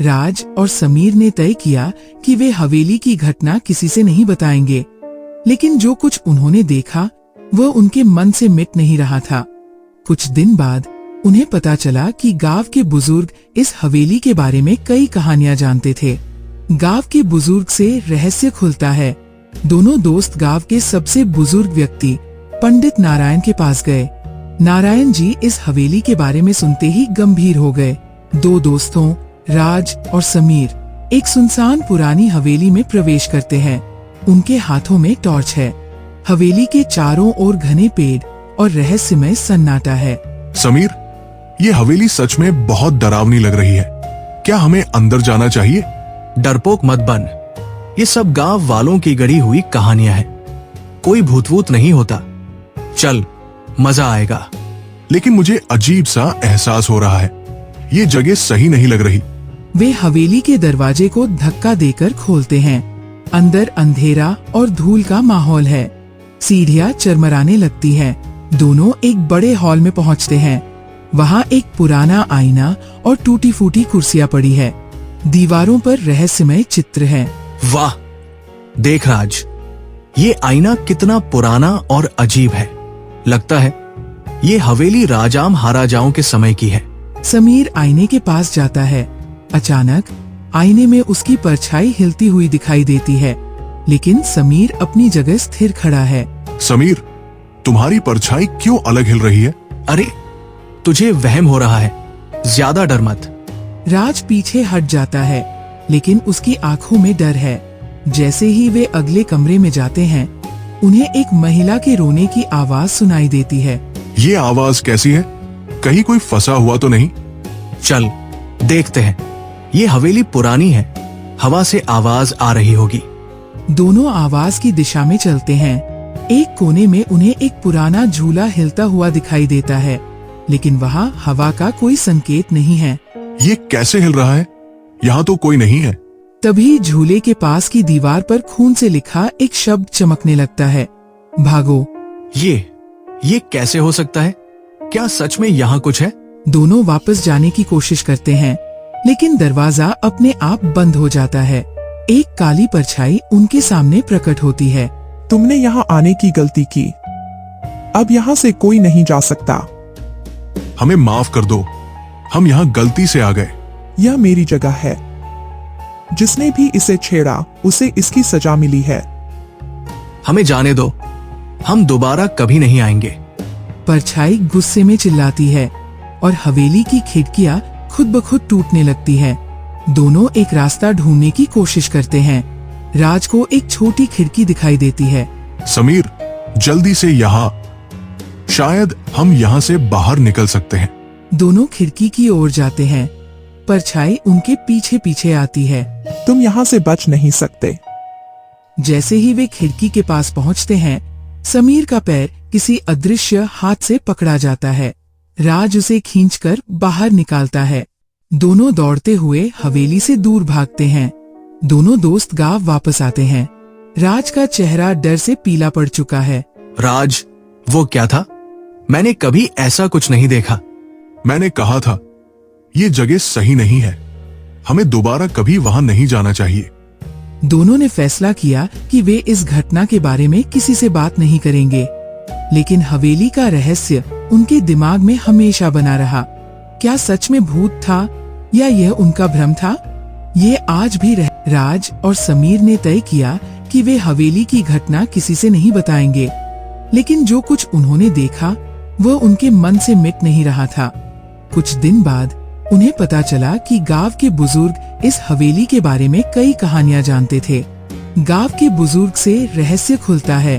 राज और समीर ने तय किया कि वे हवेली की घटना किसी से नहीं बताएंगे, लेकिन जो कुछ उन्होंने देखा वह उनके मन से मिट नहीं रहा था। कुछ दिन बाद उन्हें पता चला कि गांव के बुजुर्ग इस हवेली के बारे में कई कहानियां जानते थे। गांव के बुजुर्ग से रहस्य खुलता है। दोनों दोस्त गांव के सबसे बुजुर्ग व्यक्ति पंडित नारायण के पास गए। नारायण जी इस हवेली के बारे में सुनते ही गंभीर हो गए। दो दोस्तों राज और समीर एक सुनसान पुरानी हवेली में प्रवेश करते हैं। उनके हाथों में टॉर्च है। हवेली के चारों ओर घने पेड़ और रहस्यमय सन्नाटा है। समीर, ये हवेली सच में बहुत डरावनी लग रही है। क्या हमें अंदर जाना चाहिए? डरपोक मत बन। ये सब गांव वालों की गढ़ी हुई कहानियां हैं। कोई भूत-वूत नहीं होता। चल, मजा आएगा। लेकिन मुझे अजीब सा एहसास हो रहा है। ये जगह सही नहीं लग रही। वे हवेली के दरवाजे को धक्का देकर खोलते हैं। अंदर अंधेरा और धूल का माहौल है। सीढ़ियां चरमराने लगती हैं। दोनों एक बड़े हॉल में पहुंचते हैं। वहां एक पुराना आईना और टूटी फूटी कुर्सियां पड़ी है। दीवारों पर रहस्यमय चित्र हैं। वाह, देख राज, ये आईना कितना पुराना और अजीब है। लगता है ये हवेली राजा महाराजाओं के समय की है। समीर आईने के पास जाता है। अचानक आईने में उसकी परछाई हिलती हुई दिखाई देती है, लेकिन समीर अपनी जगह स्थिर खड़ा है। समीर, तुम्हारी परछाई क्यों अलग हिल रही है? अरे, तुझे वहम हो रहा है। ज्यादा डर मत। राज पीछे हट जाता है, लेकिन उसकी आंखों में डर है। जैसे ही वे अगले कमरे में जाते हैं, उन्हें एक महिला के रोने की आवाज सुनाई देती है। ये आवाज कैसी है? कहीं कोई फंसा हुआ तो नहीं? चल देखते हैं। ये हवेली पुरानी है, हवा से आवाज आ रही होगी। दोनों आवाज की दिशा में चलते हैं। एक कोने में उन्हें एक पुराना झूला हिलता हुआ दिखाई देता है, लेकिन वहाँ हवा का कोई संकेत नहीं है। ये कैसे हिल रहा है? यहाँ तो कोई नहीं है। तभी झूले के पास की दीवार पर खून से लिखा एक शब्द चमकने लगता है, भागो। ये कैसे हो सकता है? क्या सच में यहाँ कुछ है? दोनों वापस जाने की कोशिश करते हैं, लेकिन दरवाजा अपने आप बंद हो जाता है। एक काली परछाई उनके सामने प्रकट होती है। तुमने यहाँ आने की गलती की। अब यहाँ से कोई नहीं जा सकता। हमें माफ कर दो, हम यहाँ गलती से आ गए। यह मेरी जगह है। जिसने भी इसे छेड़ा उसे इसकी सजा मिली है। हमें जाने दो, हम दोबारा कभी नहीं आएंगे। परछाई गुस्से में चिल्लाती है और हवेली की खिड़कियां खुद ब खुद टूटने लगती हैं। दोनों एक रास्ता ढूंढने की कोशिश करते हैं। राज को एक छोटी खिड़की दिखाई देती है। समीर, जल्दी से यहाँ, शायद हम यहाँ से बाहर निकल सकते हैं। दोनों खिड़की की ओर जाते हैं। परछाई उनके पीछे पीछे आती है। तुम यहाँ से बच नहीं सकते। जैसे ही वे खिड़की के पास पहुँचते हैं, समीर का पैर किसी अदृश्य हाथ से पकड़ा जाता है। राज उसे खींचकर बाहर निकालता है। दोनों दौड़ते हुए हवेली से दूर भागते हैं। दोनों दोस्त गांव वापस आते हैं। राज का चेहरा डर से पीला पड़ चुका है। राज, वो क्या था? मैंने कभी ऐसा कुछ नहीं देखा। मैंने कहा था, ये जगह सही नहीं है। हमें दोबारा कभी वहाँ नहीं जाना चाहिए। दोनों ने फैसला किया कि वे इस घटना के बारे में किसी से बात नहीं करेंगे, लेकिन हवेली का रहस्य उनके दिमाग में हमेशा बना रहा। क्या सच में भूत था या यह उनका भ्रम था? ये आज भी राज और समीर ने तय किया कि वे हवेली की घटना किसी से नहीं बताएंगे, लेकिन जो कुछ उन्होंने देखा वह उनके मन से मिट नहीं रहा था। कुछ दिन बाद उन्हें पता चला कि गांव के बुजुर्ग इस हवेली के बारे में कई कहानियां जानते थे। गांव के बुजुर्ग से रहस्य खुलता है।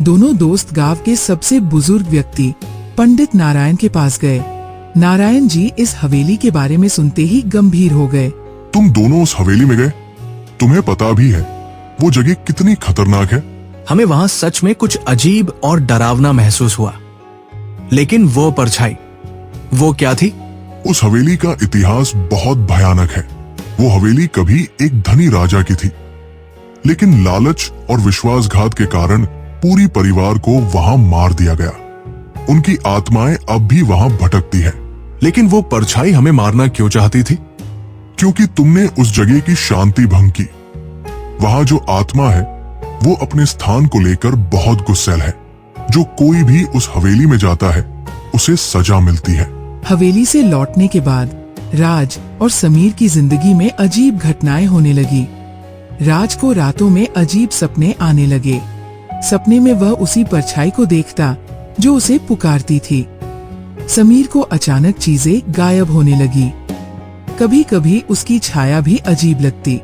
दोनों दोस्त गांव के सबसे बुजुर्ग व्यक्ति पंडित नारायण के पास गए। नारायण जी इस हवेली के बारे में सुनते ही गंभीर हो गए। तुम दोनों उस हवेली में गए? तुम्हें पता भी है वो जगह कितनी खतरनाक है? हमें वहाँ सच में कुछ अजीब और डरावना महसूस हुआ, लेकिन वो परछाई, वो क्या थी? उस हवेली का इतिहास बहुत भयानक है। वो हवेली कभी एक धनी राजा की थी, लेकिन लालच और विश्वासघात के कारण पूरी परिवार को वहां मार दिया गया। उनकी आत्माएं अब भी वहां भटकती है। लेकिन वो परछाई हमें मारना क्यों चाहती थी? क्योंकि तुमने उस जगह की शांति भंग की। वहां जो आत्मा है वो अपने स्थान को लेकर बहुत गुस्सैल है। जो कोई भी उस हवेली में जाता है उसे सजा मिलती है। हवेली से लौटने के बाद राज और समीर की जिंदगी में अजीब घटनाएं होने लगी। राज को रातों में अजीब सपने आने लगे। सपने में वह उसी परछाई को देखता जो उसे पुकारती थी। समीर को अचानक चीजें गायब होने लगी। कभी कभी उसकी छाया भी अजीब लगती।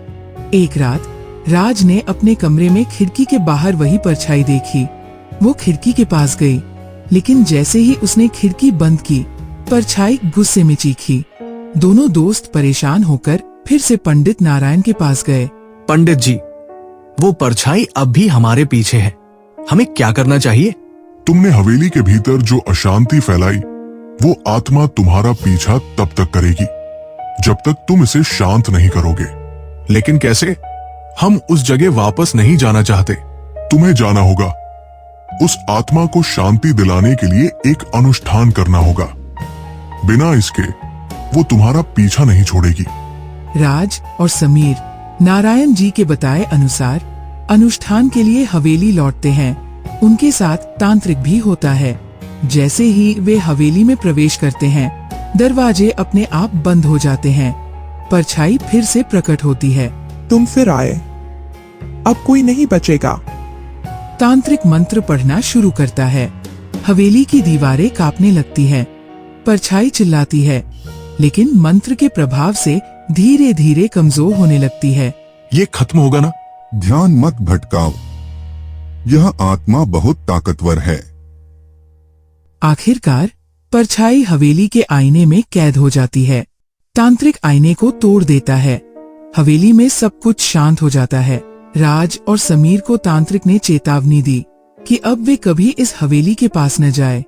एक रात राज ने अपने कमरे में खिड़की के बाहर वही परछाई देखी। वो खिड़की के पास गई, लेकिन जैसे ही उसने खिड़की बंद की, परछाई गुस्से में चीखी। दोनों दोस्त परेशान होकर फिर से पंडित नारायण के पास गए। पंडित जी, वो परछाई अब भी हमारे पीछे है, हमें क्या करना चाहिए? तुमने हवेली के भीतर जो अशांति फैलाई वो आत्मा तुम्हारा पीछा तब तक करेगी जब तक तुम इसे शांत नहीं करोगे। लेकिन कैसे? हम उस जगह वापस नहीं जाना चाहते। तुम्हें जाना होगा। उस आत्मा को शांति दिलाने के लिए एक अनुष्ठान करना होगा। बिना इसके वो तुम्हारा पीछा नहीं छोड़ेगी। राज और समीर नारायण जी के बताए अनुसार अनुष्ठान के लिए हवेली लौटते हैं। उनके साथ तांत्रिक भी होता है। जैसे ही वे हवेली में प्रवेश करते हैं, दरवाजे अपने आप बंद हो जाते हैं। परछाई फिर से प्रकट होती है। तुम फिर आए, अब कोई नहीं बचेगा। तांत्रिक मंत्र पढ़ना शुरू करता है। हवेली की दीवारें कांपने लगती हैं। परछाई चिल्लाती है, लेकिन मंत्र के प्रभाव से धीरे धीरे कमजोर होने लगती है। ये खत्म होगा ना? ध्यान मत भटकाओ, यह आत्मा बहुत ताकतवर है। आखिरकार परछाई हवेली के आईने में कैद हो जाती है। तांत्रिक आईने को तोड़ देता है। हवेली में सब कुछ शांत हो जाता है। राज और समीर को तांत्रिक ने चेतावनी दी कि अब वे कभी इस हवेली के पास न जाए।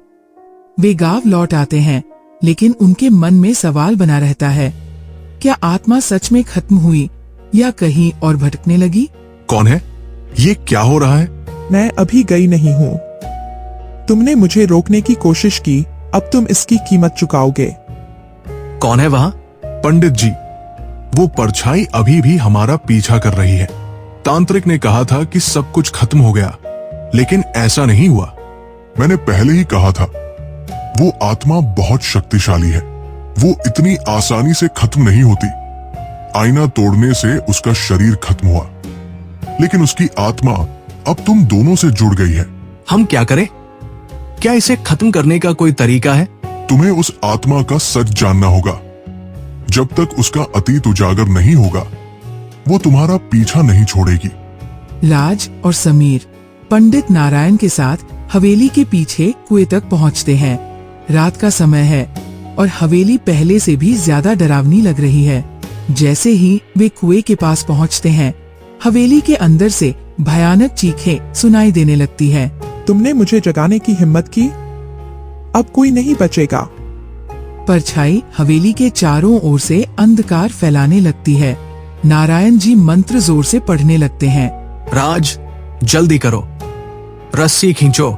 वे गांव लौट आते हैं, लेकिन उनके मन में सवाल बना रहता है, क्या आत्मा सच में खत्म हुई या कहीं और भटकने लगी? कौन है? ये क्या हो रहा है? मैं अभी गई नहीं हूँ। तुमने मुझे रोकने की कोशिश की, अब तुम इसकी कीमत चुकाओगे। कौन है वहाँ? पंडित जी, वो परछाई अभी भी हमारा पीछा कर रही है। तांत्रिक ने कहा था कि सब कुछ खत्म हो गया, लेकिन ऐसा नहीं हुआ। मैंने पहले ही कहा था, वो आत्मा बहुत शक्तिशाली है। वो इतनी आसानी से खत्म नहीं होती। आईना तोड़ने से उसका शरीर खत्म हुआ, लेकिन उसकी आत्मा अब तुम दोनों से जुड़ गई है। हम क्या करें? क्या इसे खत्म करने का कोई तरीका है? तुम्हें उस आत्मा का सच जानना होगा। जब तक उसका अतीत उजागर नहीं होगा, वो तुम्हारा पीछा नहीं छोड़ेगी। राज और समीर पंडित नारायण के साथ हवेली के पीछे कुएं तक पहुंचते हैं। रात का समय है और हवेली पहले से भी ज्यादा डरावनी लग रही है। जैसे ही वे कुएं के पास पहुंचते हैं, हवेली के अंदर से भयानक चीखें सुनाई देने लगती है। तुमने मुझे जगाने की हिम्मत की, अब कोई नहीं बचेगा। परछाई हवेली के चारों ओर से अंधकार फैलाने लगती है। नारायण जी मंत्र जोर से पढ़ने लगते हैं। राज, जल्दी करो, रस्सी खींचो।